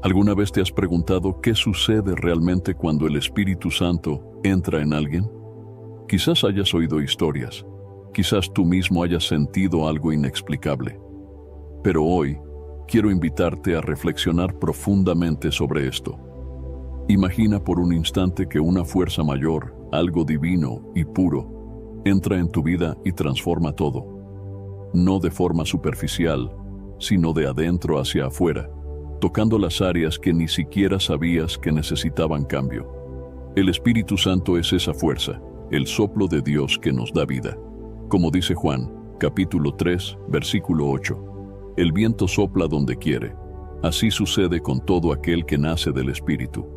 ¿Alguna vez te has preguntado qué sucede realmente cuando el Espíritu Santo entra en alguien? Quizás hayas oído historias, quizás tú mismo hayas sentido algo inexplicable. Pero hoy quiero invitarte a reflexionar profundamente sobre esto. Imagina por un instante que una fuerza mayor, algo divino y puro, entra en tu vida y transforma todo. No de forma superficial, sino de adentro hacia afuera, tocando las áreas que ni siquiera sabías que necesitaban cambio. El Espíritu Santo es esa fuerza, el soplo de Dios que nos da vida. Como dice Juan, capítulo 3, versículo 8. El viento sopla donde quiere. Así sucede con todo aquel que nace del Espíritu.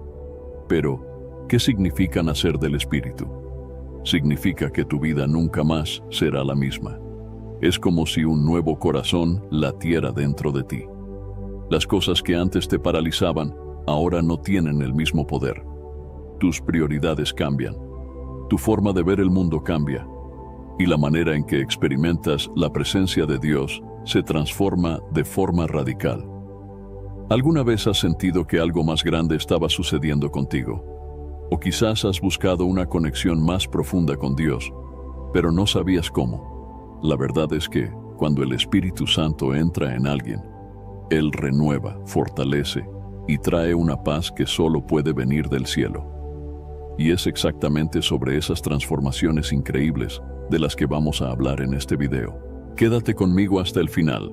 Pero, ¿qué significa nacer del Espíritu? Significa que tu vida nunca más será la misma. Es como si un nuevo corazón latiera dentro de ti. Las cosas que antes te paralizaban, ahora no tienen el mismo poder. Tus prioridades cambian. Tu forma de ver el mundo cambia. Y la manera en que experimentas la presencia de Dios se transforma de forma radical. ¿Alguna vez has sentido que algo más grande estaba sucediendo contigo? O quizás has buscado una conexión más profunda con Dios, pero no sabías cómo. La verdad es que, cuando el Espíritu Santo entra en alguien, Él renueva, fortalece y trae una paz que solo puede venir del cielo. Y es exactamente sobre esas transformaciones increíbles de las que vamos a hablar en este video. Quédate conmigo hasta el final,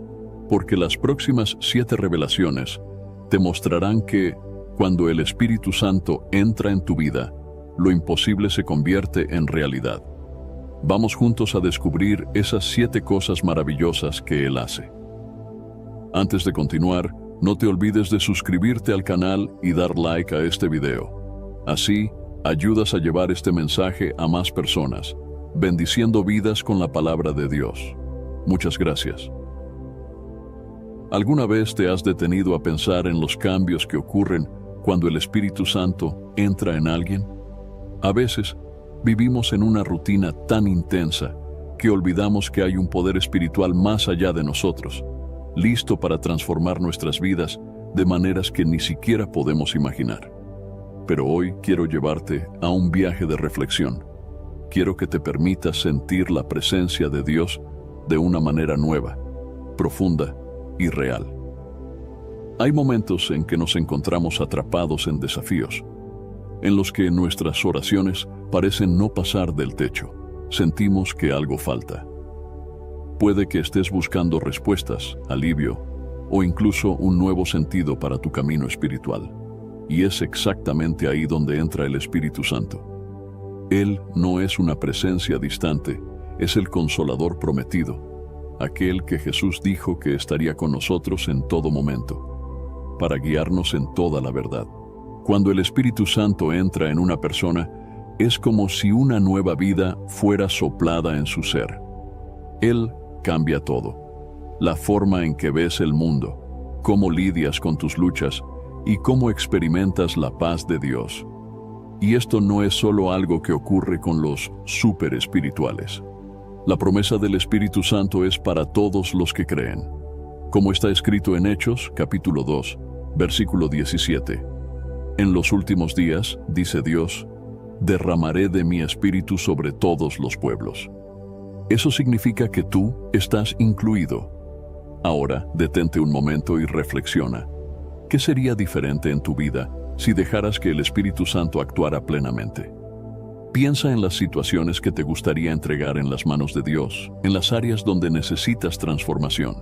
porque las próximas 7 revelaciones te mostrarán que, cuando el Espíritu Santo entra en tu vida, lo imposible se convierte en realidad. Vamos juntos a descubrir esas 7 cosas maravillosas que Él hace. Antes de continuar, no te olvides de suscribirte al canal y dar like a este video. Así, ayudas a llevar este mensaje a más personas, bendiciendo vidas con la palabra de Dios. Muchas gracias. ¿Alguna vez te has detenido a pensar en los cambios que ocurren cuando el Espíritu Santo entra en alguien? A veces, vivimos en una rutina tan intensa que olvidamos que hay un poder espiritual más allá de nosotros, listo para transformar nuestras vidas de maneras que ni siquiera podemos imaginar. Pero hoy quiero llevarte a un viaje de reflexión. Quiero que te permitas sentir la presencia de Dios de una manera nueva, profunda y real. Hay momentos en que nos encontramos atrapados en desafíos, en los que nuestras oraciones parecen no pasar del techo. Sentimos que algo falta. Puede que estés buscando respuestas, alivio o incluso un nuevo sentido para tu camino espiritual. Y es exactamente ahí donde entra el Espíritu Santo. Él no es una presencia distante, es el Consolador prometido, aquel que Jesús dijo que estaría con nosotros en todo momento, para guiarnos en toda la verdad. Cuando el Espíritu Santo entra en una persona, es como si una nueva vida fuera soplada en su ser. Él cambia todo. La forma en que ves el mundo, cómo lidias con tus luchas y cómo experimentas la paz de Dios. Y esto no es solo algo que ocurre con los súper espirituales. La promesa del Espíritu Santo es para todos los que creen. Como está escrito en Hechos, capítulo 2, versículo 17. En los últimos días, dice Dios, derramaré de mi espíritu sobre todos los pueblos. Eso significa que tú estás incluido. Ahora, detente un momento y reflexiona. ¿Qué sería diferente en tu vida si dejaras que el Espíritu Santo actuara plenamente? Piensa en las situaciones que te gustaría entregar en las manos de Dios, en las áreas donde necesitas transformación.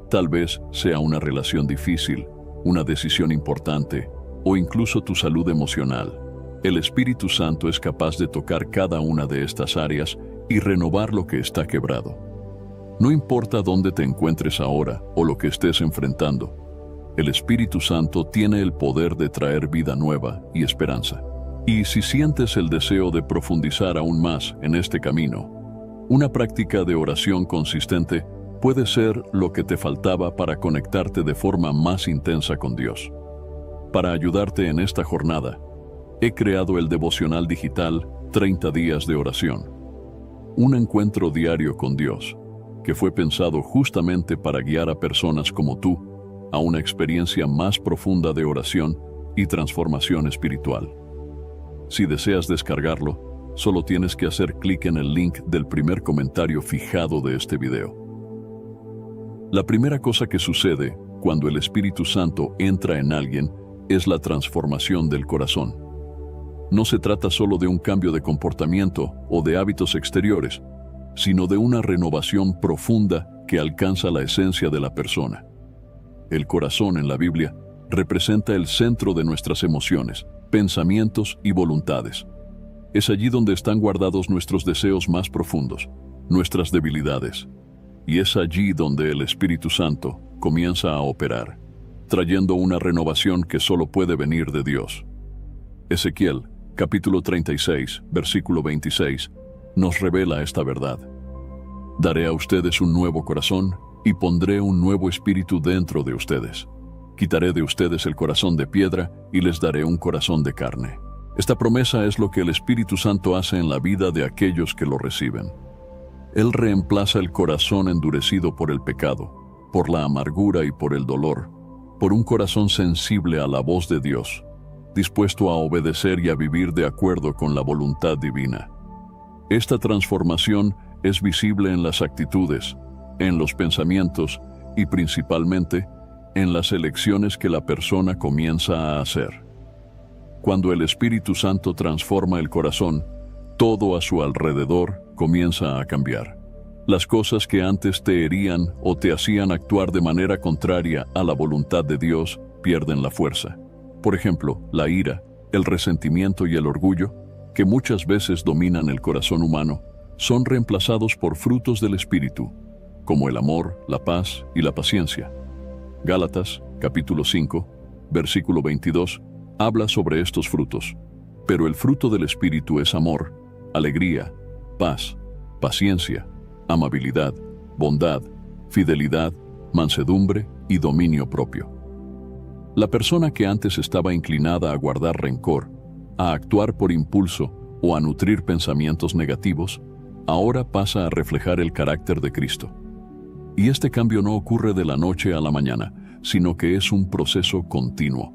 Tal vez sea una relación difícil, una decisión importante, o incluso tu salud emocional. El Espíritu Santo es capaz de tocar cada una de estas áreas y renovar lo que está quebrado. No importa dónde te encuentres ahora o lo que estés enfrentando, el Espíritu Santo tiene el poder de traer vida nueva y esperanza. Y si sientes el deseo de profundizar aún más en este camino, una práctica de oración consistente puede ser lo que te faltaba para conectarte de forma más intensa con Dios. Para ayudarte en esta jornada, he creado el devocional digital 30 días de oración. Un encuentro diario con Dios, que fue pensado justamente para guiar a personas como tú a una experiencia más profunda de oración y transformación espiritual. Si deseas descargarlo, solo tienes que hacer clic en el link del primer comentario fijado de este video. La primera cosa que sucede cuando el Espíritu Santo entra en alguien es la transformación del corazón. No se trata solo de un cambio de comportamiento o de hábitos exteriores, sino de una renovación profunda que alcanza la esencia de la persona. El corazón en la Biblia representa el centro de nuestras emociones, pensamientos y voluntades. Es allí donde están guardados nuestros deseos más profundos, nuestras debilidades. Y es allí donde el Espíritu Santo comienza a operar, trayendo una renovación que solo puede venir de Dios. Ezequiel, capítulo 36, versículo 26, nos revela esta verdad. Daré a ustedes un nuevo corazón y pondré un nuevo espíritu dentro de ustedes. Quitaré de ustedes el corazón de piedra y les daré un corazón de carne. Esta promesa es lo que el Espíritu Santo hace en la vida de aquellos que lo reciben. Él reemplaza el corazón endurecido por el pecado, por la amargura y por el dolor, por un corazón sensible a la voz de Dios, dispuesto a obedecer y a vivir de acuerdo con la voluntad divina. Esta transformación es visible en las actitudes, en los pensamientos y principalmente en las elecciones que la persona comienza a hacer. Cuando el Espíritu Santo transforma el corazón, todo a su alrededor comienza a cambiar. Las cosas que antes te herían o te hacían actuar de manera contraria a la voluntad de Dios pierden la fuerza. Por ejemplo, la ira, el resentimiento y el orgullo, que muchas veces dominan el corazón humano, son reemplazados por frutos del Espíritu, como el amor, la paz y la paciencia. Gálatas, capítulo 5, versículo 22, habla sobre estos frutos. Pero el fruto del Espíritu es amor, alegría, paz, paciencia, amabilidad, bondad, fidelidad, mansedumbre y dominio propio. La persona que antes estaba inclinada a guardar rencor, a actuar por impulso o a nutrir pensamientos negativos, ahora pasa a reflejar el carácter de Cristo. Y este cambio no ocurre de la noche a la mañana, sino que es un proceso continuo.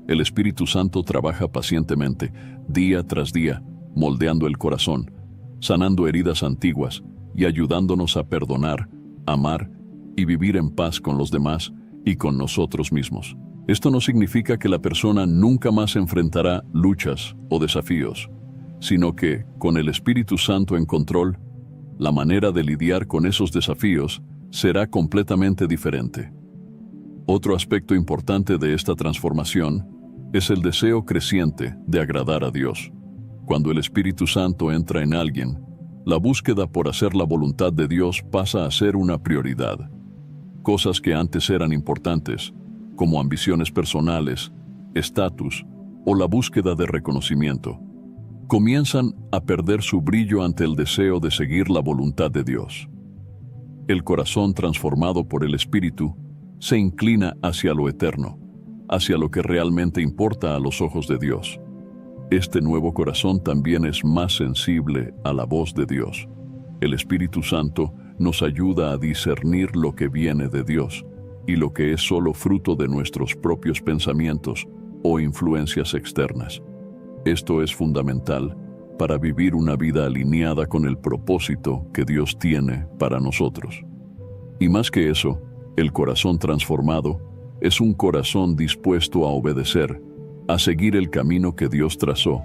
El Espíritu Santo trabaja pacientemente, día tras día, moldeando el corazón, sanando heridas antiguas y ayudándonos a perdonar, amar y vivir en paz con los demás y con nosotros mismos. Esto no significa que la persona nunca más enfrentará luchas o desafíos, sino que, con el Espíritu Santo en control, la manera de lidiar con esos desafíos será completamente diferente. Otro aspecto importante de esta transformación es el deseo creciente de agradar a Dios. Cuando el Espíritu Santo entra en alguien, la búsqueda por hacer la voluntad de Dios pasa a ser una prioridad. Cosas que antes eran importantes, como ambiciones personales, estatus o la búsqueda de reconocimiento, comienzan a perder su brillo ante el deseo de seguir la voluntad de Dios. El corazón transformado por el Espíritu se inclina hacia lo eterno, hacia lo que realmente importa a los ojos de Dios. Este nuevo corazón también es más sensible a la voz de Dios. El Espíritu Santo nos ayuda a discernir lo que viene de Dios y lo que es solo fruto de nuestros propios pensamientos o influencias externas. Esto es fundamental para vivir una vida alineada con el propósito que Dios tiene para nosotros. Y más que eso, el corazón transformado es un corazón dispuesto a obedecer, a seguir el camino que Dios trazó,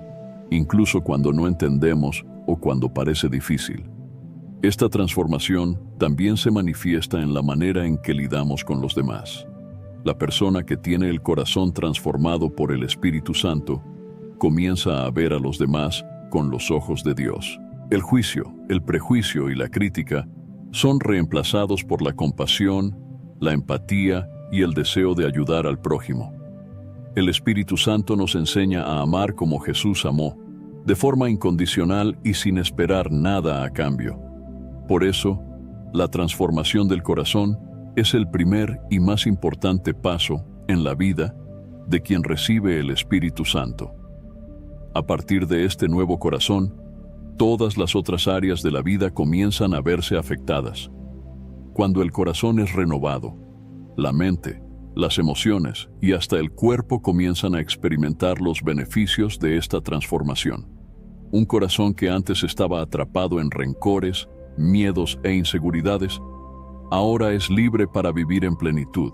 incluso cuando no entendemos o cuando parece difícil. Esta transformación también se manifiesta en la manera en que lidamos con los demás. La persona que tiene el corazón transformado por el Espíritu Santo comienza a ver a los demás con los ojos de Dios. El juicio, el prejuicio y la crítica son reemplazados por la compasión, la empatía y el deseo de ayudar al prójimo. El Espíritu Santo nos enseña a amar como Jesús amó, de forma incondicional y sin esperar nada a cambio. Por eso, la transformación del corazón es el primer y más importante paso en la vida de quien recibe el Espíritu Santo. A partir de este nuevo corazón, todas las otras áreas de la vida comienzan a verse afectadas. Cuando el corazón es renovado, la mente, las emociones y hasta el cuerpo comienzan a experimentar los beneficios de esta transformación. Un corazón que antes estaba atrapado en rencores, miedos e inseguridades, ahora es libre para vivir en plenitud,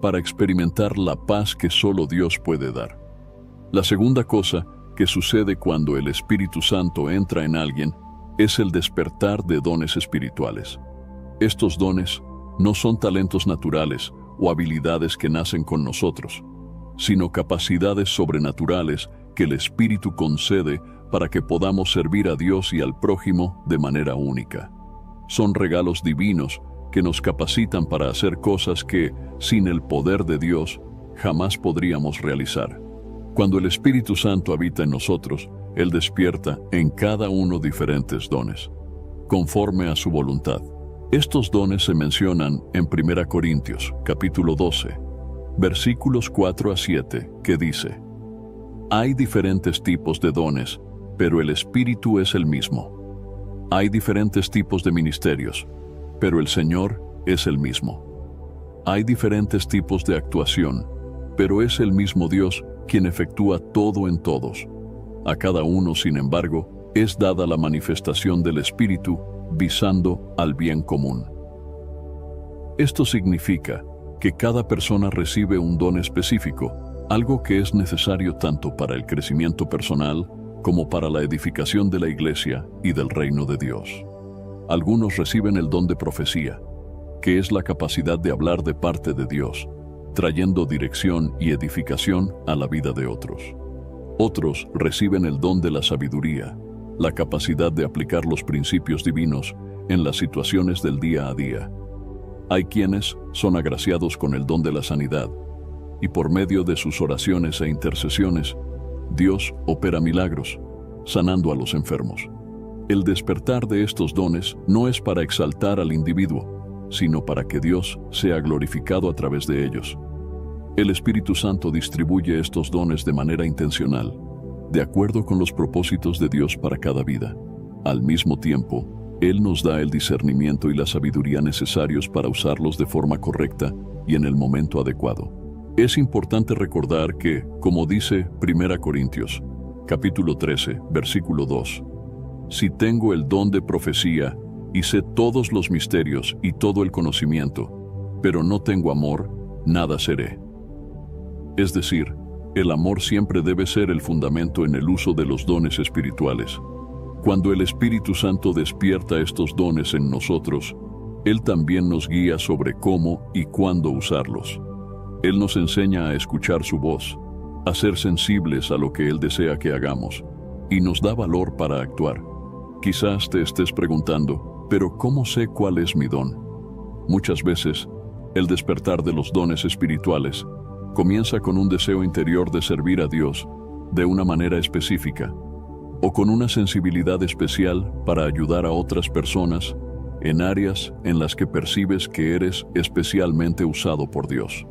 para experimentar la paz que solo Dios puede dar. La segunda cosa que sucede cuando el Espíritu Santo entra en alguien es el despertar de dones espirituales. Estos dones no son talentos naturales o habilidades que nacen con nosotros, sino capacidades sobrenaturales que el Espíritu concede para que podamos servir a Dios y al prójimo de manera única. Son regalos divinos que nos capacitan para hacer cosas que, sin el poder de Dios, jamás podríamos realizar. Cuando el Espíritu Santo habita en nosotros, Él despierta en cada uno diferentes dones, conforme a su voluntad. Estos dones se mencionan en 1 Corintios, capítulo 12, versículos 4 a 7, que dice: Hay diferentes tipos de dones, pero el Espíritu es el mismo. Hay diferentes tipos de ministerios, pero el Señor es el mismo. Hay diferentes tipos de actuación, pero es el mismo Dios quien efectúa todo en todos. A cada uno, sin embargo, es dada la manifestación del Espíritu, visando al bien común. Esto significa que cada persona recibe un don específico, algo que es necesario tanto para el crecimiento personal como para la edificación de la iglesia y del reino de Dios. Algunos reciben el don de profecía, que es la capacidad de hablar de parte de Dios, trayendo dirección y edificación a la vida de otros. Otros reciben el don de la sabiduría, la capacidad de aplicar los principios divinos en las situaciones del día a día. Hay quienes son agraciados con el don de la sanidad, y por medio de sus oraciones e intercesiones, Dios opera milagros, sanando a los enfermos. El despertar de estos dones no es para exaltar al individuo, sino para que Dios sea glorificado a través de ellos. El Espíritu Santo distribuye estos dones de manera intencional, de acuerdo con los propósitos de Dios para cada vida. Al mismo tiempo, Él nos da el discernimiento y la sabiduría necesarios para usarlos de forma correcta y en el momento adecuado. Es importante recordar que, como dice 1 Corintios, capítulo 13, versículo 2, si tengo el don de profecía y sé todos los misterios y todo el conocimiento, pero no tengo amor, nada seré. Es decir, el amor siempre debe ser el fundamento en el uso de los dones espirituales. Cuando el Espíritu Santo despierta estos dones en nosotros, Él también nos guía sobre cómo y cuándo usarlos. Él nos enseña a escuchar su voz, a ser sensibles a lo que Él desea que hagamos, y nos da valor para actuar. Quizás te estés preguntando, ¿pero cómo sé cuál es mi don? Muchas veces, el despertar de los dones espirituales comienza con un deseo interior de servir a Dios de una manera específica, o con una sensibilidad especial para ayudar a otras personas en áreas en las que percibes que eres especialmente usado por Dios.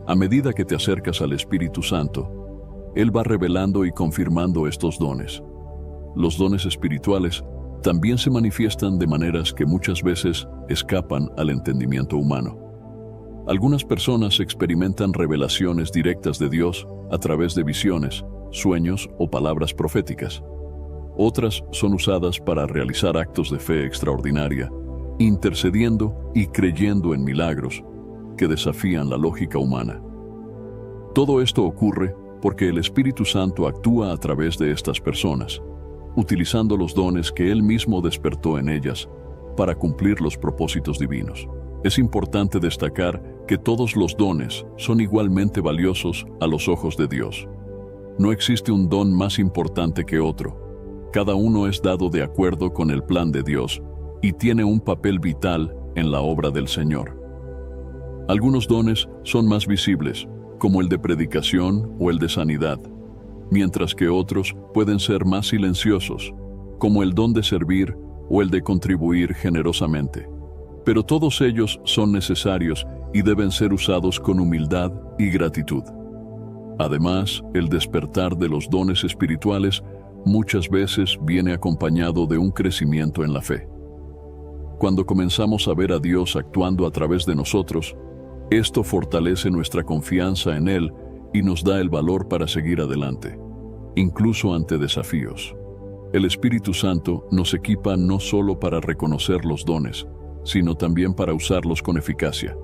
A medida que te acercas al Espíritu Santo, Él va revelando y confirmando estos dones. Los dones espirituales también se manifiestan de maneras que muchas veces escapan al entendimiento humano. Algunas personas experimentan revelaciones directas de Dios a través de visiones, sueños o palabras proféticas. Otras son usadas para realizar actos de fe extraordinaria, intercediendo y creyendo en milagros que desafían la lógica humana. Todo esto ocurre porque el Espíritu Santo actúa a través de estas personas, utilizando los dones que Él mismo despertó en ellas para cumplir los propósitos divinos. Es importante destacar que todos los dones son igualmente valiosos a los ojos de Dios. No existe un don más importante que otro. Cada uno es dado de acuerdo con el plan de Dios y tiene un papel vital en la obra del Señor. Algunos dones son más visibles, como el de predicación o el de sanidad, mientras que otros pueden ser más silenciosos, como el don de servir o el de contribuir generosamente. Pero todos ellos son necesarios y deben ser usados con humildad y gratitud. Además, el despertar de los dones espirituales muchas veces viene acompañado de un crecimiento en la fe. Cuando comenzamos a ver a Dios actuando a través de nosotros, Esto fortalece nuestra confianza en Él y nos da el valor para seguir adelante, incluso ante desafíos. El Espíritu Santo nos equipa no solo para reconocer los dones, sino también para usarlos con eficacia,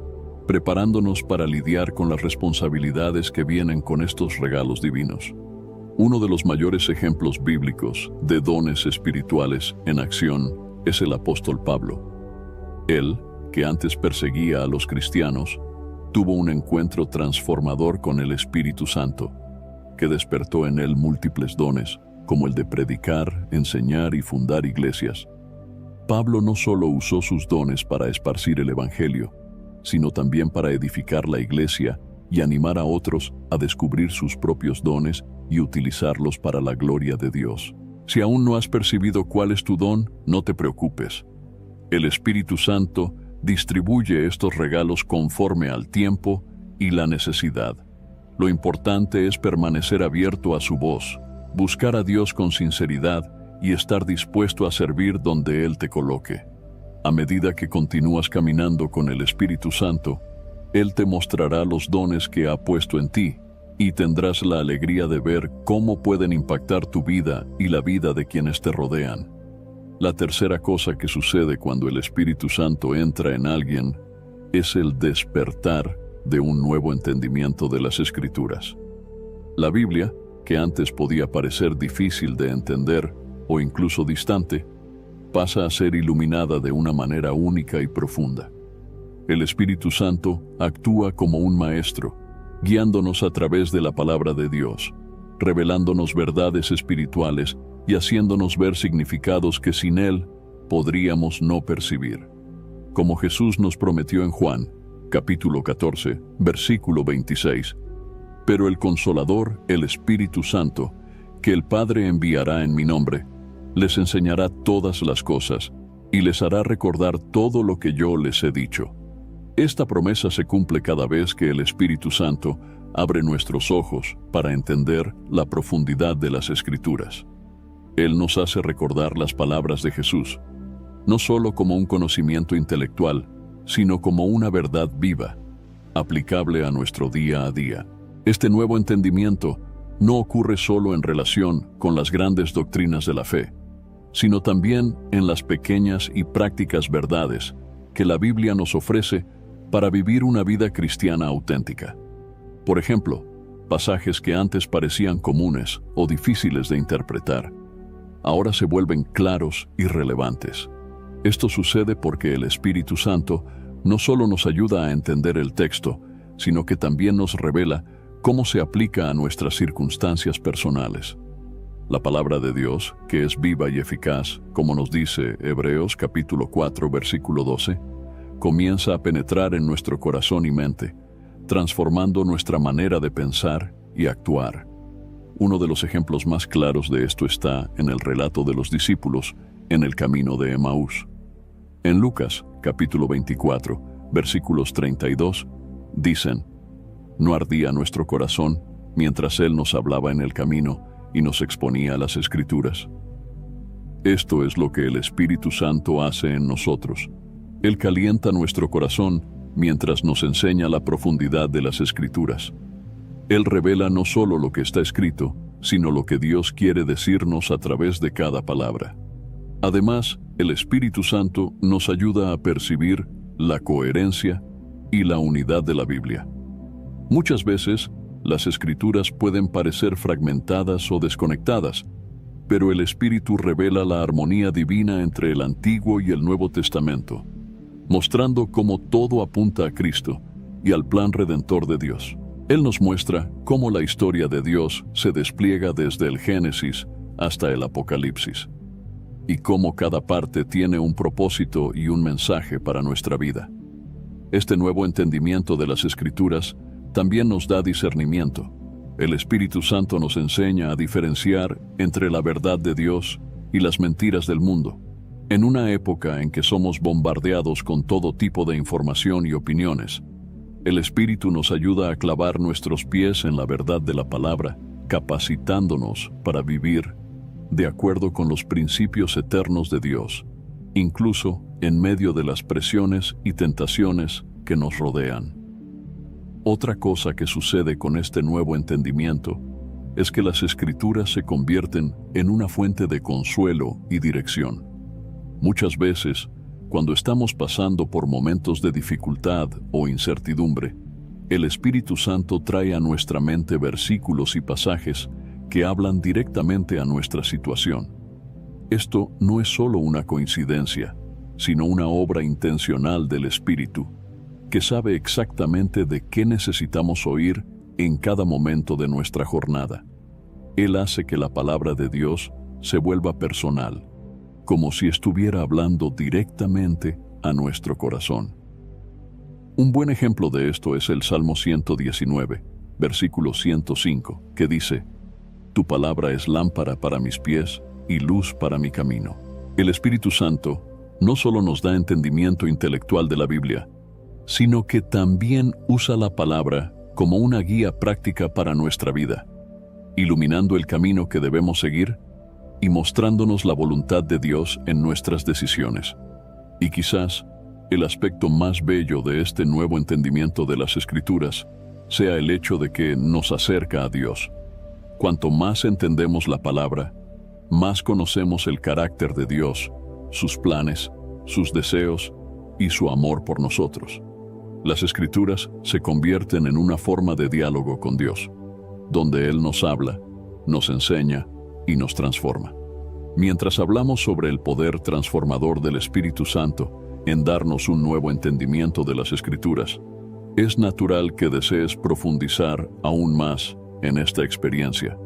preparándonos para lidiar con las responsabilidades que vienen con estos regalos divinos. Uno de los mayores ejemplos bíblicos de dones espirituales en acción es el apóstol Pablo. Él, que antes perseguía a los cristianos, tuvo un encuentro transformador con el Espíritu Santo, que despertó en él múltiples dones, como el de predicar, enseñar y fundar iglesias. Pablo no solo usó sus dones para esparcir el Evangelio, sino también para edificar la iglesia y animar a otros a descubrir sus propios dones y utilizarlos para la gloria de Dios. Si aún no has percibido cuál es tu don, no te preocupes. El Espíritu Santo distribuye estos regalos conforme al tiempo y la necesidad. Lo importante es permanecer abierto a su voz, buscar a Dios con sinceridad y estar dispuesto a servir donde Él te coloque. A medida que continúas caminando con el Espíritu Santo, Él te mostrará los dones que ha puesto en ti y tendrás la alegría de ver cómo pueden impactar tu vida y la vida de quienes te rodean. La tercera cosa que sucede cuando el Espíritu Santo entra en alguien es el despertar de un nuevo entendimiento de las Escrituras. La Biblia, que antes podía parecer difícil de entender o incluso distante, pasa a ser iluminada de una manera única y profunda. El Espíritu Santo actúa como un maestro, guiándonos a través de la palabra de Dios, revelándonos verdades espirituales y haciéndonos ver significados que sin Él podríamos no percibir. Como Jesús nos prometió en Juan, capítulo 14, versículo 26, pero el Consolador, el Espíritu Santo, que el Padre enviará en mi nombre, les enseñará todas las cosas y les hará recordar todo lo que yo les he dicho. Esta promesa se cumple cada vez que el Espíritu Santo abre nuestros ojos para entender la profundidad de las Escrituras. Él nos hace recordar las palabras de Jesús, no solo como un conocimiento intelectual, sino como una verdad viva, aplicable a nuestro día a día. Este nuevo entendimiento no ocurre solo en relación con las grandes doctrinas de la fe, sino también en las pequeñas y prácticas verdades que la Biblia nos ofrece para vivir una vida cristiana auténtica. Por ejemplo, pasajes que antes parecían comunes o difíciles de interpretar, ahora se vuelven claros y relevantes. Esto sucede porque el Espíritu Santo no solo nos ayuda a entender el texto, sino que también nos revela cómo se aplica a nuestras circunstancias personales. La palabra de Dios, que es viva y eficaz, como nos dice Hebreos capítulo 4, versículo 12, comienza a penetrar en nuestro corazón y mente, transformando nuestra manera de pensar y actuar. Uno de los ejemplos más claros de esto está en el relato de los discípulos en el camino de Emaús. En Lucas, capítulo 24, versículos 32, dicen: «¿No ardía nuestro corazón mientras Él nos hablaba en el camino y nos exponía las Escrituras?» Esto es lo que el Espíritu Santo hace en nosotros. Él calienta nuestro corazón mientras nos enseña la profundidad de las Escrituras. Él revela no solo lo que está escrito, sino lo que Dios quiere decirnos a través de cada palabra. Además, el Espíritu Santo nos ayuda a percibir la coherencia y la unidad de la Biblia. Muchas veces, las Escrituras pueden parecer fragmentadas o desconectadas, pero el Espíritu revela la armonía divina entre el Antiguo y el Nuevo Testamento, mostrando cómo todo apunta a Cristo y al plan redentor de Dios. Él nos muestra cómo la historia de Dios se despliega desde el Génesis hasta el Apocalipsis, y cómo cada parte tiene un propósito y un mensaje para nuestra vida. Este nuevo entendimiento de las Escrituras también nos da discernimiento. El Espíritu Santo nos enseña a diferenciar entre la verdad de Dios y las mentiras del mundo. En una época en que somos bombardeados con todo tipo de información y opiniones, el Espíritu nos ayuda a clavar nuestros pies en la verdad de la palabra, capacitándonos para vivir de acuerdo con los principios eternos de Dios, incluso en medio de las presiones y tentaciones que nos rodean. Otra cosa que sucede con este nuevo entendimiento es que las Escrituras se convierten en una fuente de consuelo y dirección. Muchas veces, cuando estamos pasando por momentos de dificultad o incertidumbre, el Espíritu Santo trae a nuestra mente versículos y pasajes que hablan directamente a nuestra situación. Esto no es solo una coincidencia, sino una obra intencional del Espíritu, que sabe exactamente de qué necesitamos oír en cada momento de nuestra jornada. Él hace que la palabra de Dios se vuelva personal, como si estuviera hablando directamente a nuestro corazón. Un buen ejemplo de esto es el Salmo 119, versículo 105, que dice: Tu palabra es lámpara para mis pies y luz para mi camino. El Espíritu Santo no solo nos da entendimiento intelectual de la Biblia, sino que también usa la palabra como una guía práctica para nuestra vida, iluminando el camino que debemos seguir y mostrándonos la voluntad de Dios en nuestras decisiones. Y quizás el aspecto más bello de este nuevo entendimiento de las Escrituras sea el hecho de que nos acerca a Dios. Cuanto más entendemos la palabra, más conocemos el carácter de Dios, sus planes, sus deseos y su amor por nosotros. Las Escrituras se convierten en una forma de diálogo con Dios, donde Él nos habla, nos enseña y nos transforma. Mientras hablamos sobre el poder transformador del Espíritu Santo en darnos un nuevo entendimiento de las Escrituras, es natural que desees profundizar aún más en esta experiencia.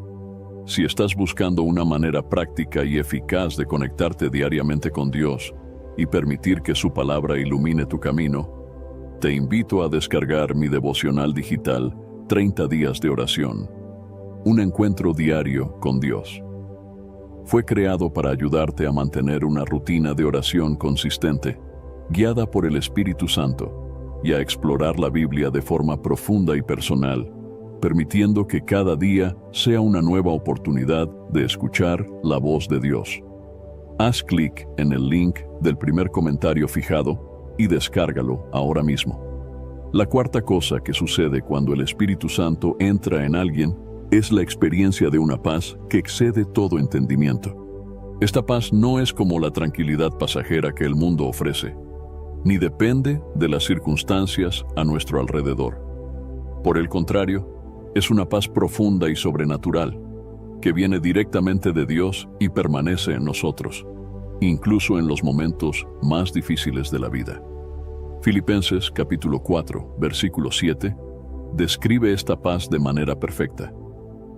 Si estás buscando una manera práctica y eficaz de conectarte diariamente con Dios y permitir que su palabra ilumine tu camino, te invito a descargar mi devocional digital 30 días de oración, un encuentro diario con Dios. Fue creado para ayudarte a mantener una rutina de oración consistente, guiada por el Espíritu Santo, y a explorar la Biblia de forma profunda y personal, permitiendo que cada día sea una nueva oportunidad de escuchar la voz de Dios. Haz clic en el link del primer comentario fijado y descárgalo ahora mismo. La cuarta cosa que sucede cuando el Espíritu Santo entra en alguien es la experiencia de una paz que excede todo entendimiento. Esta paz no es como la tranquilidad pasajera que el mundo ofrece, ni depende de las circunstancias a nuestro alrededor. Por el contrario, es una paz profunda y sobrenatural, que viene directamente de Dios y permanece en nosotros, incluso en los momentos más difíciles de la vida. Filipenses capítulo 4, versículo 7, describe esta paz de manera perfecta.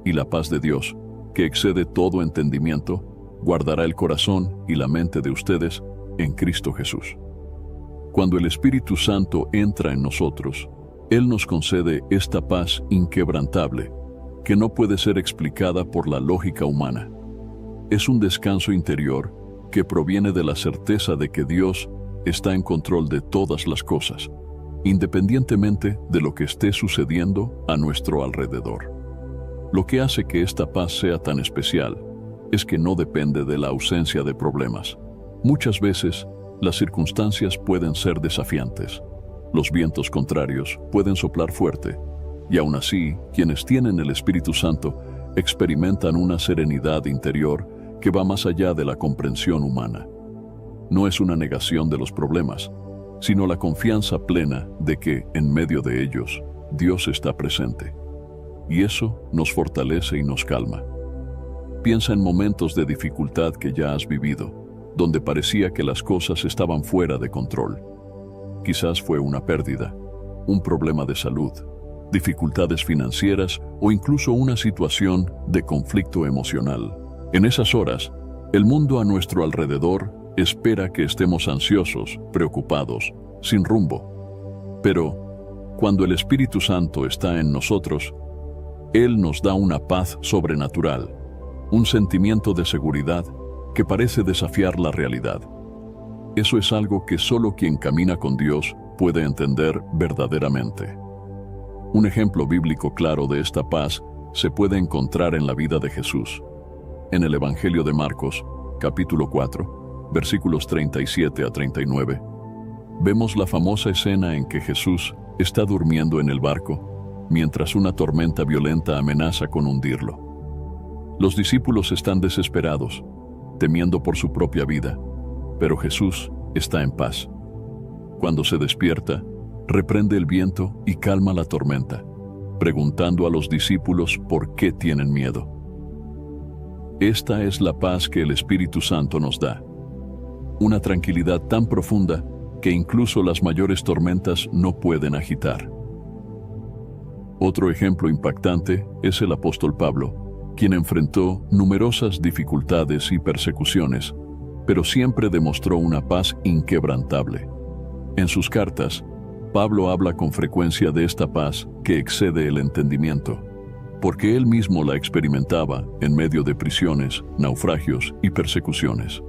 Y la paz de Dios, que excede todo entendimiento, guardará el corazón y la mente de ustedes en Cristo Jesús. Cuando el Espíritu Santo entra en nosotros, Él nos concede esta paz inquebrantable, que no puede ser explicada por la lógica humana. Es un descanso interior que proviene de la certeza de que Dios está en control de todas las cosas, independientemente de lo que esté sucediendo a nuestro alrededor. Lo que hace que esta paz sea tan especial es que no depende de la ausencia de problemas. Muchas veces, las circunstancias pueden ser desafiantes. Los vientos contrarios pueden soplar fuerte, y aún así, quienes tienen el Espíritu Santo experimentan una serenidad interior que va más allá de la comprensión humana. No es una negación de los problemas, sino la confianza plena de que, en medio de ellos, Dios está presente. Y eso nos fortalece y nos calma. Piensa en momentos de dificultad que ya has vivido, donde parecía que las cosas estaban fuera de control. Quizás fue una pérdida, un problema de salud, dificultades financieras o incluso una situación de conflicto emocional. En esas horas, el mundo a nuestro alrededor espera que estemos ansiosos, preocupados, sin rumbo. Pero, cuando el Espíritu Santo está en nosotros, Él nos da una paz sobrenatural, un sentimiento de seguridad que parece desafiar la realidad. Eso es algo que solo quien camina con Dios puede entender verdaderamente. Un ejemplo bíblico claro de esta paz se puede encontrar en la vida de Jesús. En el Evangelio de Marcos, capítulo 4, versículos 37 a 39, vemos la famosa escena en que Jesús está durmiendo en el barco, mientras una tormenta violenta amenaza con hundirlo. Los discípulos están desesperados, temiendo por su propia vida, pero Jesús está en paz. Cuando se despierta, reprende el viento y calma la tormenta, preguntando a los discípulos por qué tienen miedo. Esta es la paz que el Espíritu Santo nos da, una tranquilidad tan profunda que incluso las mayores tormentas no pueden agitar. Otro ejemplo impactante es el apóstol Pablo, quien enfrentó numerosas dificultades y persecuciones, pero siempre demostró una paz inquebrantable. En sus cartas, Pablo habla con frecuencia de esta paz que excede el entendimiento, porque él mismo la experimentaba en medio de prisiones, naufragios y persecuciones.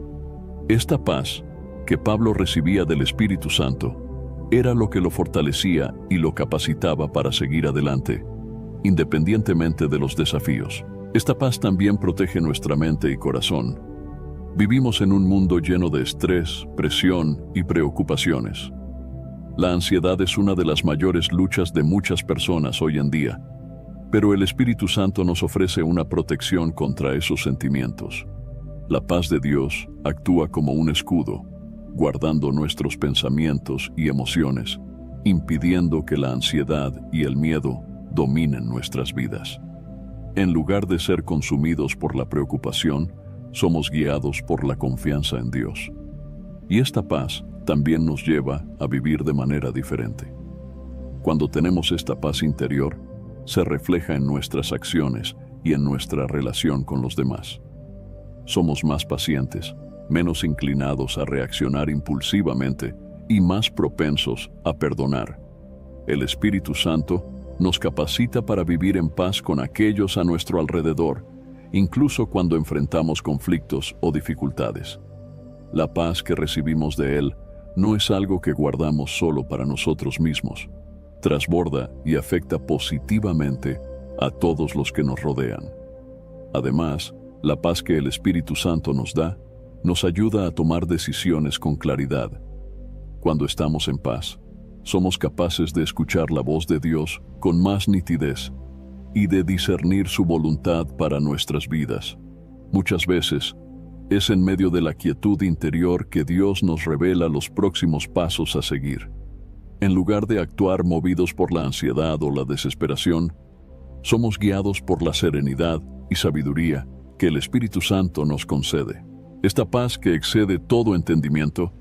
Esta paz que Pablo recibía del Espíritu Santo era lo que lo fortalecía y lo capacitaba para seguir adelante, independientemente de los desafíos. Esta paz también protege nuestra mente y corazón. Vivimos en un mundo lleno de estrés, presión y preocupaciones. La ansiedad es una de las mayores luchas de muchas personas hoy en día, pero el Espíritu Santo nos ofrece una protección contra esos sentimientos. La paz de Dios actúa como un escudo, guardando nuestros pensamientos y emociones, impidiendo que la ansiedad y el miedo dominen nuestras vidas. En lugar de ser consumidos por la preocupación, somos guiados por la confianza en Dios. Y esta paz también nos lleva a vivir de manera diferente. Cuando tenemos esta paz interior, se refleja en nuestras acciones y en nuestra relación con los demás. Somos más pacientes, menos inclinados a reaccionar impulsivamente y más propensos a perdonar. El Espíritu Santo nos capacita para vivir en paz con aquellos a nuestro alrededor, incluso cuando enfrentamos conflictos o dificultades. La paz que recibimos de Él no es algo que guardamos solo para nosotros mismos. Trasborda y afecta positivamente a todos los que nos rodean. Además, la paz que el Espíritu Santo nos da nos ayuda a tomar decisiones con claridad. Cuando estamos en paz, somos capaces de escuchar la voz de Dios con más nitidez y de discernir su voluntad para nuestras vidas. Muchas veces, es en medio de la quietud interior que Dios nos revela los próximos pasos a seguir. En lugar de actuar movidos por la ansiedad o la desesperación, somos guiados por la serenidad y sabiduría que el Espíritu Santo nos concede. Esta paz que excede todo entendimiento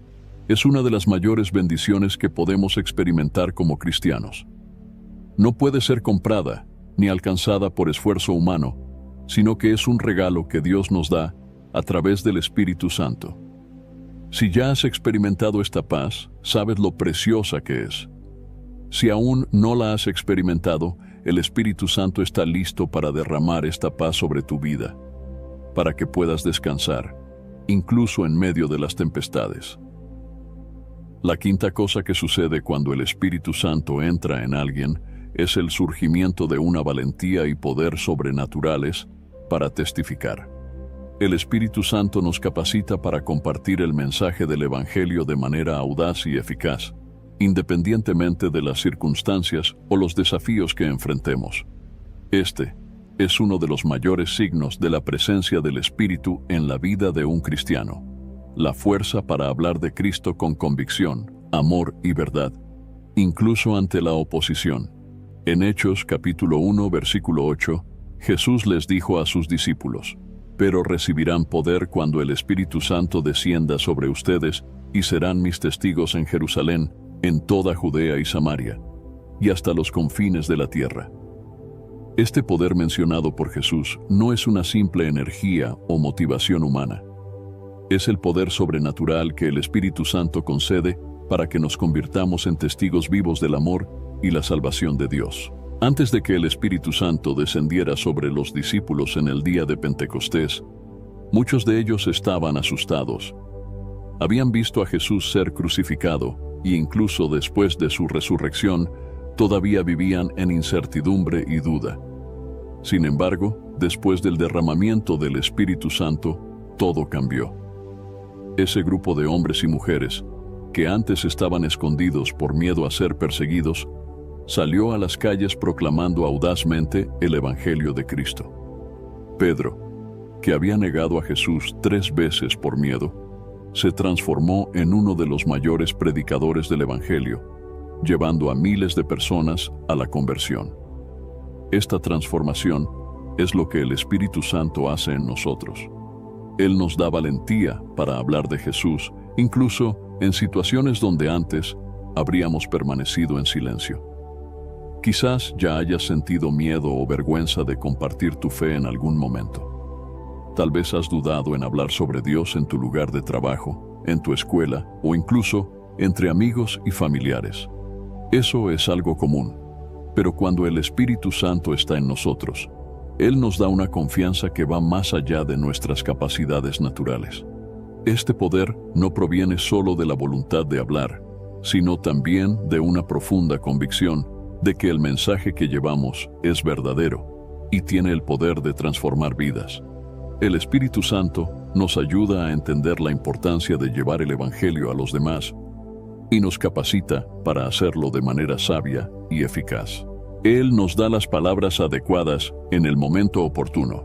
es una de las mayores bendiciones que podemos experimentar como cristianos. No puede ser comprada ni alcanzada por esfuerzo humano, sino que es un regalo que Dios nos da a través del Espíritu Santo. Si ya has experimentado esta paz, sabes lo preciosa que es. Si aún no la has experimentado, el Espíritu Santo está listo para derramar esta paz sobre tu vida, para que puedas descansar, incluso en medio de las tempestades. La quinta cosa que sucede cuando el Espíritu Santo entra en alguien es el surgimiento de una valentía y poder sobrenaturales para testificar. El Espíritu Santo nos capacita para compartir el mensaje del Evangelio de manera audaz y eficaz, independientemente de las circunstancias o los desafíos que enfrentemos. Este es uno de los mayores signos de la presencia del Espíritu en la vida de un cristiano: la fuerza para hablar de Cristo con convicción, amor y verdad, incluso ante la oposición. En Hechos capítulo 1, versículo 8, Jesús les dijo a sus discípulos: «Pero recibirán poder cuando el Espíritu Santo descienda sobre ustedes, y serán mis testigos en Jerusalén, en toda Judea y Samaria, y hasta los confines de la tierra». Este poder mencionado por Jesús no es una simple energía o motivación humana. Es el poder sobrenatural que el Espíritu Santo concede para que nos convirtamos en testigos vivos del amor y la salvación de Dios. Antes de que el Espíritu Santo descendiera sobre los discípulos en el día de Pentecostés, muchos de ellos estaban asustados. Habían visto a Jesús ser crucificado y incluso después de su resurrección, todavía vivían en incertidumbre y duda. Sin embargo, después del derramamiento del Espíritu Santo, todo cambió. Ese grupo de hombres y mujeres, que antes estaban escondidos por miedo a ser perseguidos, salió a las calles proclamando audazmente el Evangelio de Cristo. Pedro, que había negado a Jesús 3 veces por miedo, se transformó en uno de los mayores predicadores del Evangelio, llevando a miles de personas a la conversión. Esta transformación es lo que el Espíritu Santo hace en nosotros. Él nos da valentía para hablar de Jesús, incluso en situaciones donde antes habríamos permanecido en silencio. Quizás ya hayas sentido miedo o vergüenza de compartir tu fe en algún momento. Tal vez has dudado en hablar sobre Dios en tu lugar de trabajo, en tu escuela o incluso entre amigos y familiares. Eso es algo común, pero cuando el Espíritu Santo está en nosotros, Él nos da una confianza que va más allá de nuestras capacidades naturales. Este poder no proviene solo de la voluntad de hablar, sino también de una profunda convicción de que el mensaje que llevamos es verdadero y tiene el poder de transformar vidas. El Espíritu Santo nos ayuda a entender la importancia de llevar el Evangelio a los demás y nos capacita para hacerlo de manera sabia y eficaz. Él nos da las palabras adecuadas en el momento oportuno,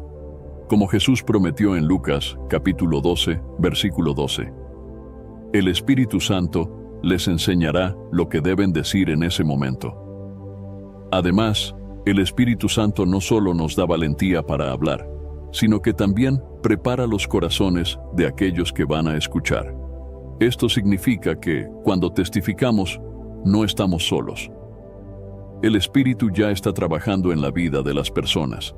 como Jesús prometió en Lucas capítulo 12, versículo 12. El Espíritu Santo les enseñará lo que deben decir en ese momento. Además, el Espíritu Santo no solo nos da valentía para hablar, sino que también prepara los corazones de aquellos que van a escuchar. Esto significa que, cuando testificamos, no estamos solos. El Espíritu ya está trabajando en la vida de las personas,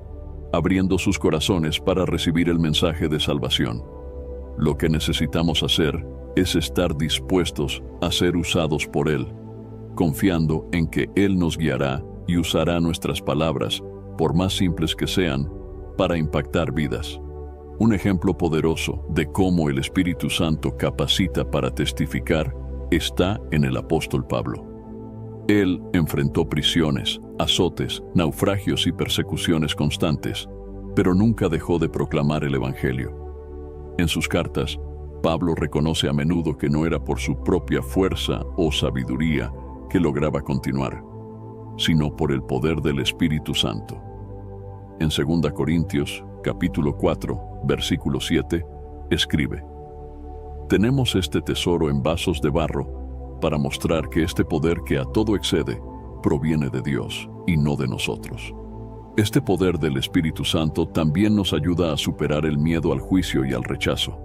abriendo sus corazones para recibir el mensaje de salvación. Lo que necesitamos hacer es estar dispuestos a ser usados por Él, confiando en que Él nos guiará y usará nuestras palabras, por más simples que sean, para impactar vidas. Un ejemplo poderoso de cómo el Espíritu Santo capacita para testificar está en el apóstol Pablo. Él enfrentó prisiones, azotes, naufragios y persecuciones constantes, pero nunca dejó de proclamar el Evangelio. En sus cartas, Pablo reconoce a menudo que no era por su propia fuerza o sabiduría que lograba continuar, sino por el poder del Espíritu Santo. En 2 Corintios, capítulo 4, versículo 7, escribe: «Tenemos este tesoro en vasos de barro para mostrar que este poder que a todo excede proviene de Dios y no de nosotros». Este poder del Espíritu Santo también nos ayuda a superar el miedo al juicio y al rechazo.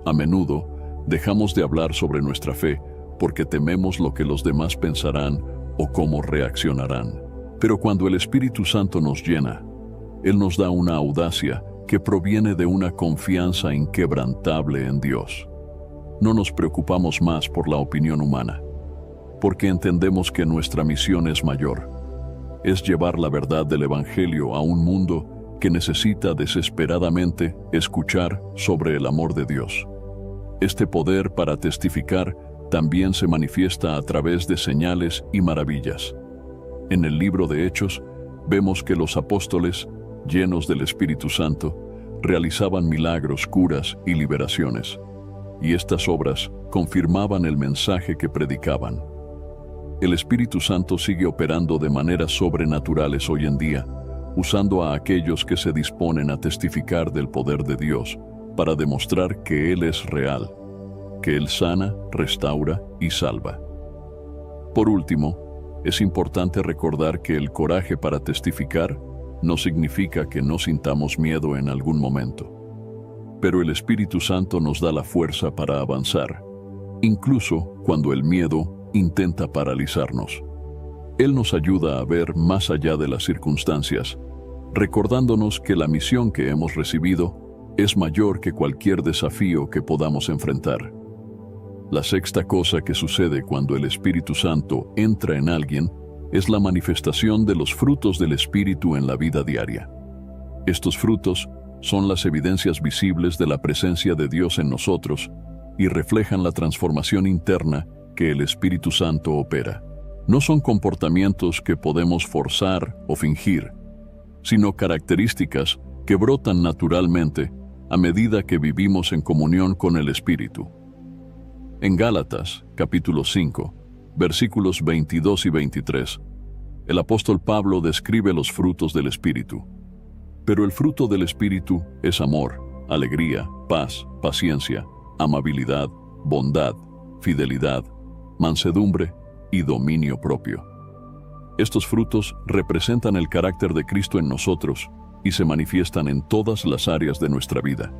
A menudo dejamos de hablar sobre nuestra fe porque tememos lo que los demás pensarán o cómo reaccionarán. Pero cuando el Espíritu Santo nos llena, Él nos da una audacia que proviene de una confianza inquebrantable en Dios. No nos preocupamos más por la opinión humana, porque entendemos que nuestra misión es mayor. Es llevar la verdad del Evangelio a un mundo que necesita desesperadamente escuchar sobre el amor de Dios. Este poder para testificar también se manifiesta a través de señales y maravillas. En el libro de Hechos, vemos que los apóstoles, llenos del Espíritu Santo, realizaban milagros, curas y liberaciones, y estas obras confirmaban el mensaje que predicaban. El Espíritu Santo sigue operando de maneras sobrenaturales hoy en día, usando a aquellos que se disponen a testificar del poder de Dios para demostrar que Él es real, que Él sana, restaura y salva. Por último, es importante recordar que el coraje para testificar no significa que no sintamos miedo en algún momento. Pero el Espíritu Santo nos da la fuerza para avanzar, incluso cuando el miedo intenta paralizarnos. Él nos ayuda a ver más allá de las circunstancias, recordándonos que la misión que hemos recibido es mayor que cualquier desafío que podamos enfrentar. La sexta cosa que sucede cuando el Espíritu Santo entra en alguien es la manifestación de los frutos del Espíritu en la vida diaria. Estos frutos son las evidencias visibles de la presencia de Dios en nosotros y reflejan la transformación interna que el Espíritu Santo opera. No son comportamientos que podemos forzar o fingir, sino características que brotan naturalmente a medida que vivimos en comunión con el Espíritu. En Gálatas, capítulo 5, versículos 22 y 23, El apóstol Pablo describe los frutos del Espíritu. Pero el fruto del Espíritu es amor, alegría, paz, paciencia, amabilidad, bondad, fidelidad, mansedumbre y dominio propio. Estos frutos representan el carácter de Cristo en nosotros y se manifiestan en todas las áreas de nuestra vida,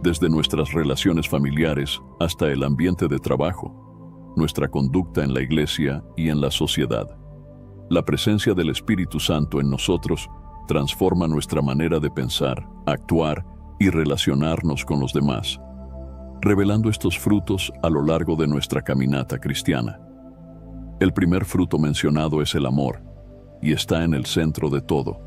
desde nuestras relaciones familiares hasta el ambiente de trabajo, nuestra conducta en la iglesia y en la sociedad. La presencia del Espíritu Santo en nosotros transforma nuestra manera de pensar, actuar y relacionarnos con los demás, revelando estos frutos a lo largo de nuestra caminata cristiana. El primer fruto mencionado es el amor, y está en el centro de todo.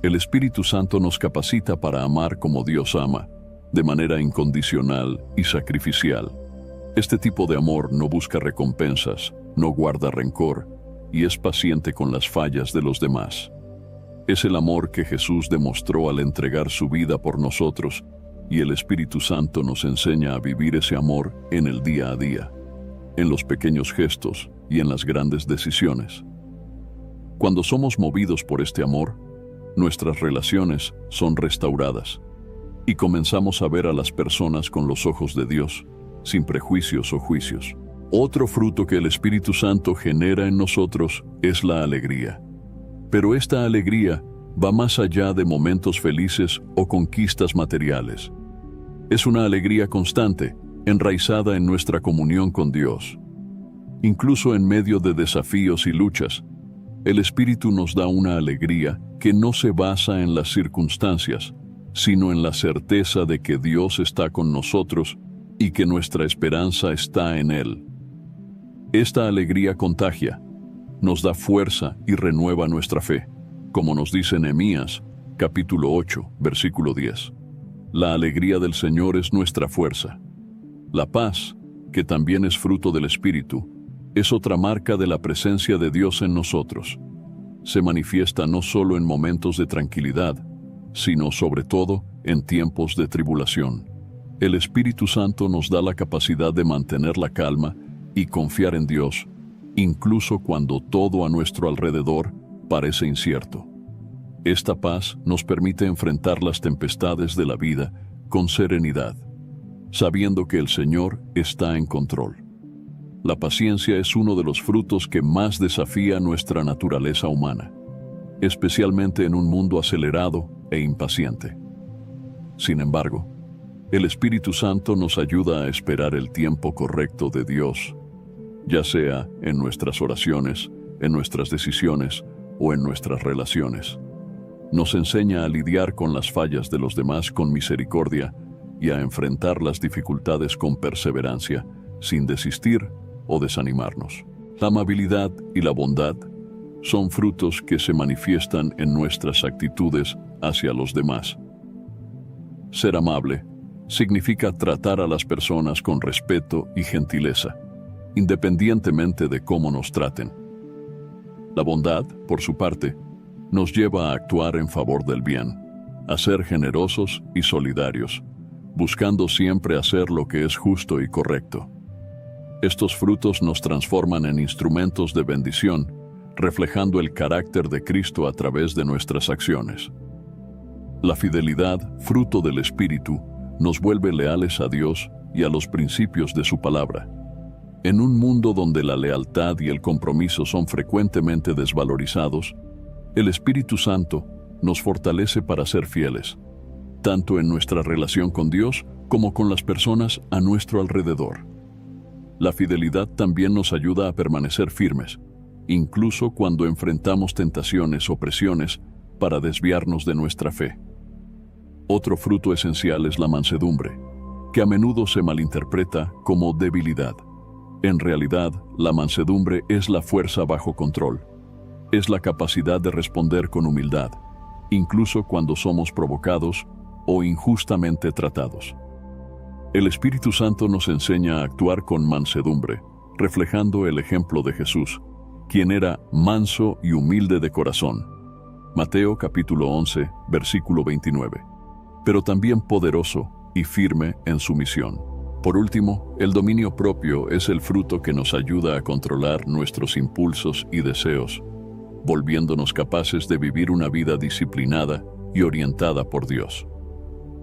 El Espíritu Santo nos capacita para amar como Dios ama, de manera incondicional y sacrificial. Este tipo de amor no busca recompensas, no guarda rencor, y es paciente con las fallas de los demás. Es el amor que Jesús demostró al entregar su vida por nosotros, y el Espíritu Santo nos enseña a vivir ese amor en el día a día, en los pequeños gestos y en las grandes decisiones. Cuando somos movidos por este amor, nuestras relaciones son restauradas y comenzamos a ver a las personas con los ojos de Dios, sin prejuicios o juicios. Otro fruto que el Espíritu Santo genera en nosotros es la alegría. Pero esta alegría va más allá de momentos felices o conquistas materiales. Es una alegría constante, enraizada en nuestra comunión con Dios. Incluso en medio de desafíos y luchas, el Espíritu nos da una alegría que no se basa en las circunstancias, sino en la certeza de que Dios está con nosotros y que nuestra esperanza está en Él. Esta alegría contagia, nos da fuerza y renueva nuestra fe, como nos dice Nehemías, capítulo 8, versículo 10. La alegría del Señor es nuestra fuerza. La paz, que también es fruto del Espíritu, es otra marca de la presencia de Dios en nosotros. Se manifiesta no solo en momentos de tranquilidad, sino sobre todo en tiempos de tribulación. El Espíritu Santo nos da la capacidad de mantener la calma y confiar en Dios, incluso cuando todo a nuestro alrededor parece incierto. Esta paz nos permite enfrentar las tempestades de la vida con serenidad, sabiendo que el Señor está en control. La paciencia es uno de los frutos que más desafía nuestra naturaleza humana, especialmente en un mundo acelerado e impaciente. Sin embargo, el Espíritu Santo nos ayuda a esperar el tiempo correcto de Dios, ya sea en nuestras oraciones, en nuestras decisiones o en nuestras relaciones. Nos enseña a lidiar con las fallas de los demás con misericordia y a enfrentar las dificultades con perseverancia, sin desistir o desanimarnos. La amabilidad y la bondad son frutos que se manifiestan en nuestras actitudes hacia los demás. Ser amable significa tratar a las personas con respeto y gentileza, independientemente de cómo nos traten. La bondad, por su parte, nos lleva a actuar en favor del bien, a ser generosos y solidarios, buscando siempre hacer lo que es justo y correcto. Estos frutos nos transforman en instrumentos de bendición, reflejando el carácter de Cristo a través de nuestras acciones. La fidelidad, fruto del Espíritu, nos vuelve leales a Dios y a los principios de su palabra. En un mundo donde la lealtad y el compromiso son frecuentemente desvalorizados, el Espíritu Santo nos fortalece para ser fieles, tanto en nuestra relación con Dios como con las personas a nuestro alrededor. La fidelidad también nos ayuda a permanecer firmes, incluso cuando enfrentamos tentaciones o presiones para desviarnos de nuestra fe. Otro fruto esencial es la mansedumbre, que a menudo se malinterpreta como debilidad. En realidad, la mansedumbre es la fuerza bajo control. Es la capacidad de responder con humildad, incluso cuando somos provocados o injustamente tratados. El Espíritu Santo nos enseña a actuar con mansedumbre, reflejando el ejemplo de Jesús, quien era manso y humilde de corazón. Mateo capítulo 11, versículo 29. Pero también poderoso y firme en su misión. Por último, el dominio propio es el fruto que nos ayuda a controlar nuestros impulsos y deseos. volviéndonos capaces de vivir una vida disciplinada y orientada por Dios.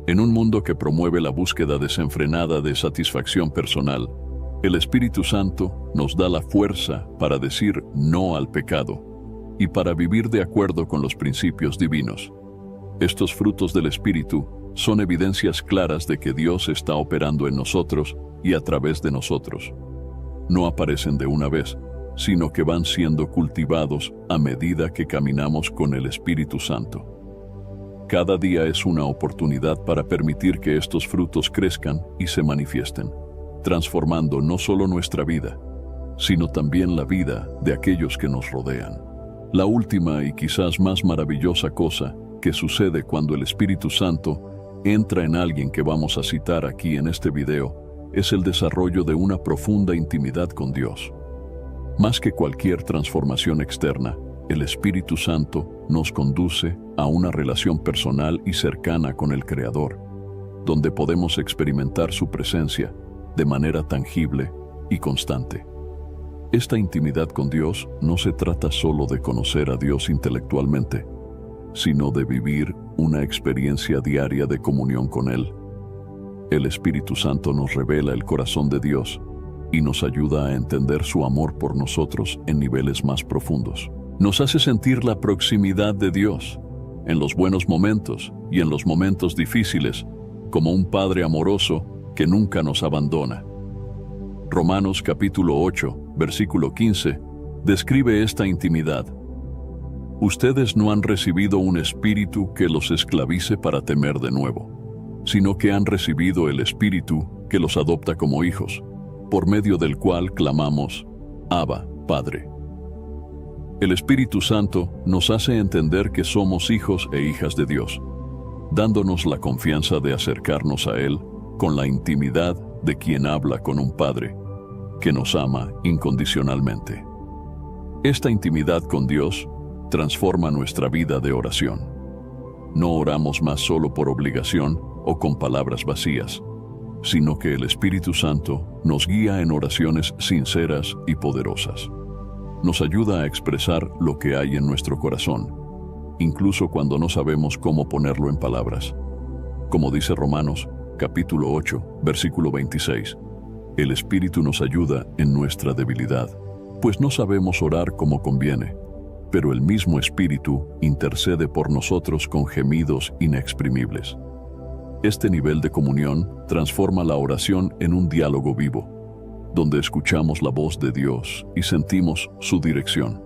En un mundo que promueve la búsqueda desenfrenada de satisfacción personal, el Espíritu Santo nos da la fuerza para decir no al pecado y para vivir de acuerdo con los principios divinos. Estos frutos del Espíritu son evidencias claras de que Dios está operando en nosotros y a través de nosotros. No aparecen de una vez, sino que van siendo cultivados a medida que caminamos con el Espíritu Santo. Cada día es una oportunidad para permitir que estos frutos crezcan y se manifiesten, transformando no solo nuestra vida, sino también la vida de aquellos que nos rodean. La última y quizás más maravillosa cosa que sucede cuando el Espíritu Santo entra en alguien que vamos a citar aquí en este video es el desarrollo de una profunda intimidad con Dios. Más que cualquier transformación externa, el Espíritu Santo nos conduce a una relación personal y cercana con el Creador, donde podemos experimentar su presencia de manera tangible y constante. Esta intimidad con Dios no se trata solo de conocer a Dios intelectualmente, sino de vivir una experiencia diaria de comunión con Él. El Espíritu Santo nos revela el corazón de Dios y nos ayuda a entender su amor por nosotros en niveles más profundos. Nos hace sentir la proximidad de Dios en los buenos momentos y en los momentos difíciles, como un Padre amoroso que nunca nos abandona. Romanos capítulo 8, versículo 15, describe esta intimidad. Ustedes no han recibido un espíritu que los esclavice para temer de nuevo, sino que han recibido el Espíritu que los adopta como hijos, por medio del cual clamamos, Abba, Padre. El Espíritu Santo nos hace entender que somos hijos e hijas de Dios, dándonos la confianza de acercarnos a Él con la intimidad de quien habla con un Padre que nos ama incondicionalmente. Esta intimidad con Dios transforma nuestra vida de oración. No oramos más solo por obligación o con palabras vacías, sino que el Espíritu Santo nos guía en oraciones sinceras y poderosas. Nos ayuda a expresar lo que hay en nuestro corazón, incluso cuando no sabemos cómo ponerlo en palabras. Como dice Romanos, capítulo 8, versículo 26, el Espíritu nos ayuda en nuestra debilidad, pues no sabemos orar como conviene, pero el mismo Espíritu intercede por nosotros con gemidos inexprimibles. Este nivel de comunión transforma la oración en un diálogo vivo, donde escuchamos la voz de Dios y sentimos su dirección.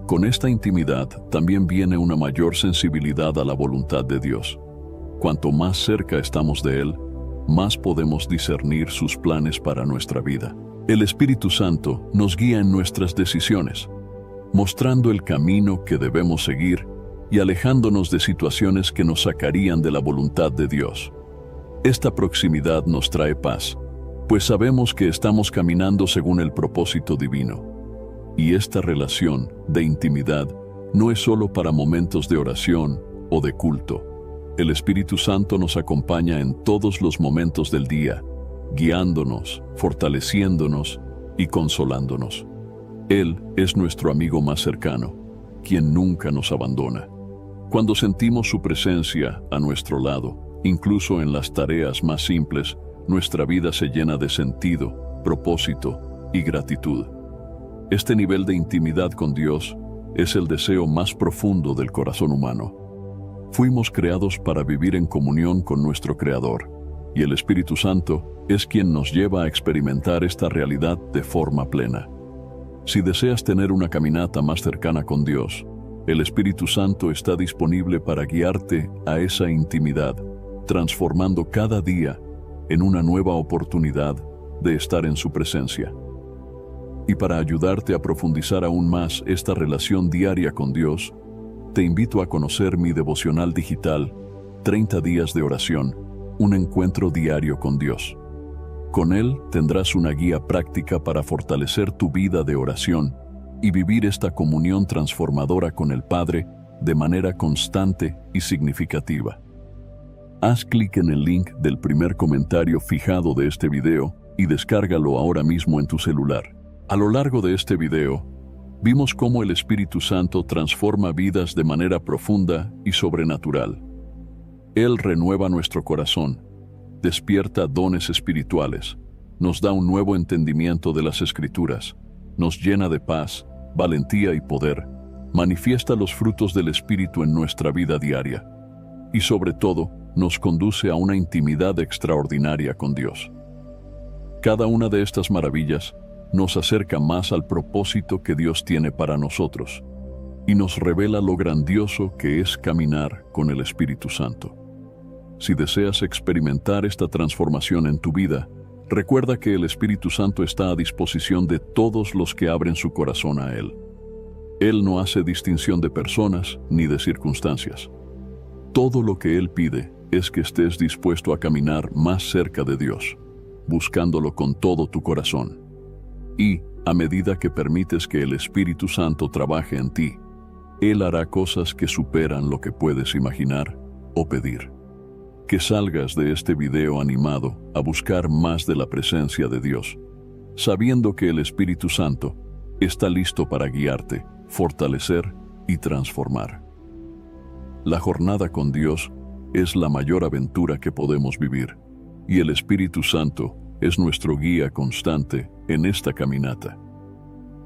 Con esta intimidad también viene una mayor sensibilidad a la voluntad de Dios. Cuanto más cerca estamos de Él, más podemos discernir sus planes para nuestra vida. El Espíritu Santo nos guía en nuestras decisiones, mostrando el camino que debemos seguir y alejándonos de situaciones que nos sacarían de la voluntad de Dios. Esta proximidad nos trae paz, pues sabemos que estamos caminando según el propósito divino. Y esta relación de intimidad no es solo para momentos de oración o de culto. El Espíritu Santo nos acompaña en todos los momentos del día, guiándonos, fortaleciéndonos y consolándonos. Él es nuestro amigo más cercano, quien nunca nos abandona. Cuando sentimos su presencia a nuestro lado, incluso en las tareas más simples, nuestra vida se llena de sentido, propósito y gratitud. Este nivel de intimidad con Dios es el deseo más profundo del corazón humano. Fuimos creados para vivir en comunión con nuestro Creador, y el Espíritu Santo es quien nos lleva a experimentar esta realidad de forma plena. Si deseas tener una caminata más cercana con Dios, el Espíritu Santo está disponible para guiarte a esa intimidad, transformando cada día en una nueva oportunidad de estar en su presencia. Y para ayudarte a profundizar aún más esta relación diaria con Dios, te invito a conocer mi devocional digital, 30 días de oración, un encuentro diario con Dios. Con él tendrás una guía práctica para fortalecer tu vida de oración y vivir esta comunión transformadora con el Padre de manera constante y significativa. Haz clic en el link del primer comentario fijado de este video y descárgalo ahora mismo en tu celular. A lo largo de este video, vimos cómo el Espíritu Santo transforma vidas de manera profunda y sobrenatural. Él renueva nuestro corazón, despierta dones espirituales, nos da un nuevo entendimiento de las Escrituras, nos llena de paz, valentía y poder, manifiesta los frutos del Espíritu en nuestra vida diaria y sobre todo nos conduce a una intimidad extraordinaria con Dios. Cada una de estas maravillas nos acerca más al propósito que Dios tiene para nosotros y nos revela lo grandioso que es caminar con el Espíritu Santo. Si deseas experimentar esta transformación en tu vida, recuerda que el Espíritu Santo está a disposición de todos los que abren su corazón a Él. Él no hace distinción de personas ni de circunstancias. Todo lo que Él pide es que estés dispuesto a caminar más cerca de Dios, buscándolo con todo tu corazón. Y, a medida que permites que el Espíritu Santo trabaje en ti, Él hará cosas que superan lo que puedes imaginar o pedir. Que salgas de este video animado a buscar más de la presencia de Dios, sabiendo que el Espíritu Santo está listo para guiarte, fortalecer y transformar. La jornada con Dios es la mayor aventura que podemos vivir, y el Espíritu Santo es nuestro guía constante en esta caminata.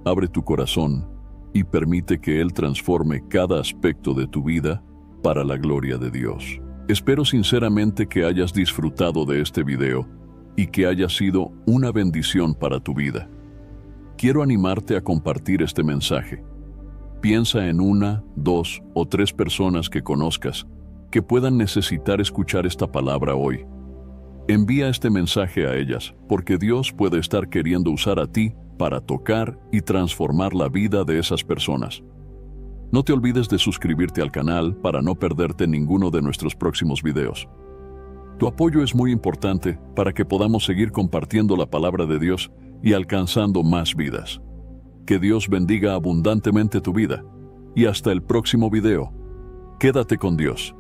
Abre tu corazón y permite que Él transforme cada aspecto de tu vida para la gloria de Dios. Espero sinceramente que hayas disfrutado de este video y que haya sido una bendición para tu vida. Quiero animarte a compartir este mensaje. Piensa en 1, 2 o 3 personas que conozcas que puedan necesitar escuchar esta palabra hoy. Envía este mensaje a ellas, porque Dios puede estar queriendo usar a ti para tocar y transformar la vida de esas personas. No te olvides de suscribirte al canal para no perderte ninguno de nuestros próximos videos. Tu apoyo es muy importante para que podamos seguir compartiendo la palabra de Dios y alcanzando más vidas. Que Dios bendiga abundantemente tu vida y hasta el próximo video. Quédate con Dios.